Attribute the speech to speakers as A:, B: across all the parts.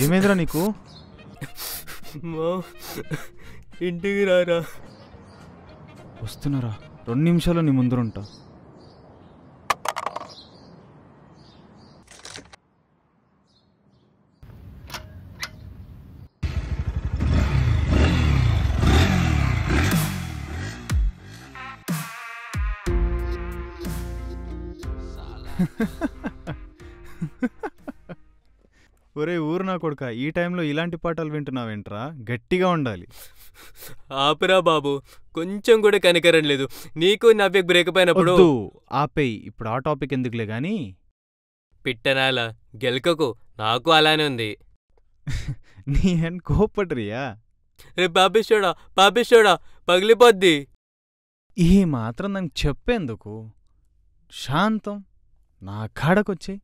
A: ఏమైందిరా నీకు?
B: ఇంటికి రారా.
A: వస్తున్నారా, 2 నిమిషాలు నీ ముందరుంటా. ఒరే ఊరు నా కొడుక, ఈ టైంలో ఇలాంటి పాటలు వింటున్నావేంట్రా? గట్టిగా ఉండాలి.
B: ఆపరా బాబు, కొంచెం కూడా కనికరం లేదు. నీకు నవ్యకు బ్రేకప్ అయినప్పుడు.
A: ఆపేయి, ఇప్పుడు ఆ టాపిక్ ఎందుకులే గాని.
B: పిట్టనాల గెలకకు, నాకు అలానే ఉంది.
A: నీ అని కోపట్రియా?
B: రే పాపిస్తోడా పగిలిపోద్ది.
A: ఈ మాత్రం నాకు చెప్పేందుకు? శాంతం నా కాడకొచ్చాయి.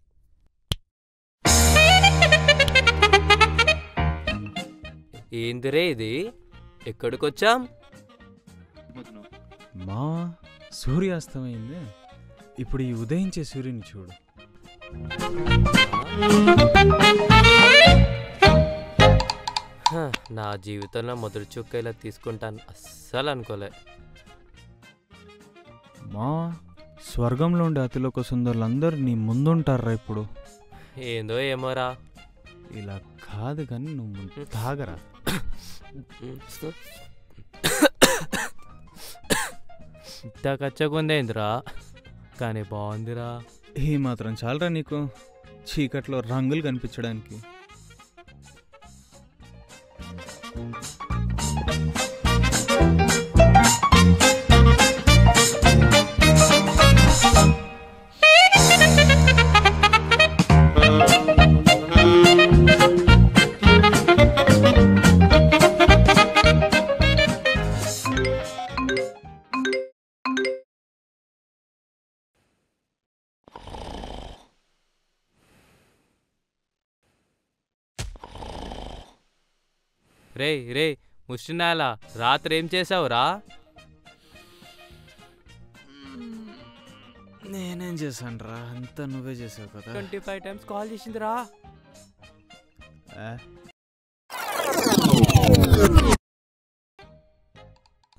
B: ఏందిరే ఇది, ఎక్కడికొచ్చాం?
A: మా సూర్యాస్తమైంది. ఇప్పుడు ఈ ఉదయించే సూర్యుని చూడు.
B: నా జీవితంలో మొదటి చుక్క ఇలా తీసుకుంటాను అస్సలు అనుకోలే.
A: మా స్వర్గంలో ఉండే అతిలోక సుందరులందరూ నీ ముందుంటారా ఇప్పుడు?
B: ఏందో ఏమోరా.
A: ఇలా కాదు కానీ నువ్వు తాగరా.
B: ఇంత కచ్చకుందేందిరా, కానీ బాగుందిరా.
A: ఈ మాత్రం చాలరా నీకు చీకట్లో రంగులు కనిపించడానికి?
B: రే ముష్టినాలా, రాత్రి ఏం చేసావురా?
A: నేనేం చేశాను రా, అంతా నువ్వే చేసావు కదా.
B: 25 times కాల్ చేసిందిరా.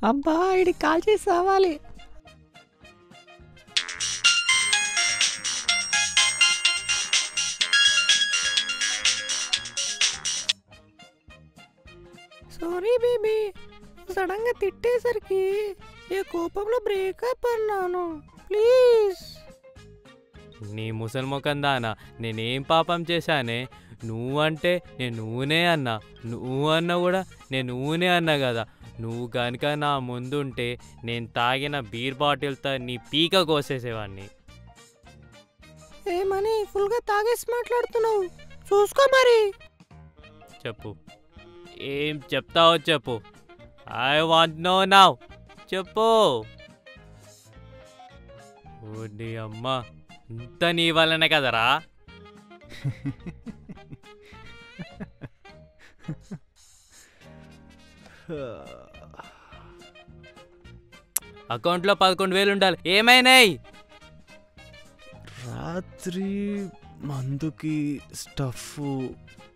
C: అబ్బా ఇడి కాల్ చేసి రావాలి. సారీ బేబీ, సడన్ గా తిట్టేసరికి ఏ కోపంలో బ్రేకప్ అన్నాను. ప్లీజ్.
B: నీ ముసలి ముఖం దానా, నేనేం పాపం చేశానే? నువ్వంటే నేను నువ్వునే అన్నా, నువ్వు అన్నా కూడా నేను నువ్వునే అన్నా కదా. నువ్వు కనుక నా ముందుంటే నేను తాగిన బీర్ బాటిల్తో నీ పీక కోసేసేవాడిని.
C: ఏమని ఫుల్గా తాగేసి మాట్లాడుతున్నావు? చూసుకో మరి.
B: చెప్పు, ఏం చెప్తావో చెప్పు. I want know now. చెప్పు. ఓడి అమ్మ, అంత నీ వల్లనే కదరా. అకౌంట్లో 11,000 ఉండాలి, ఏమైనాయి?
A: రాత్రి మందుకి స్టఫ్,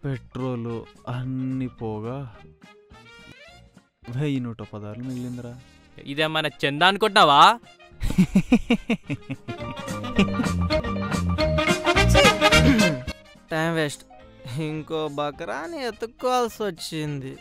A: పెట్రోలు అన్ని పోగా 1,110 మిగిలిందిరా.
B: ఇదేమన్నా చందా అనుకుంటున్నావా?
C: Time waste. ఇంకో బకరాని ఎత్తుక్కోవాల్సి వచ్చింది.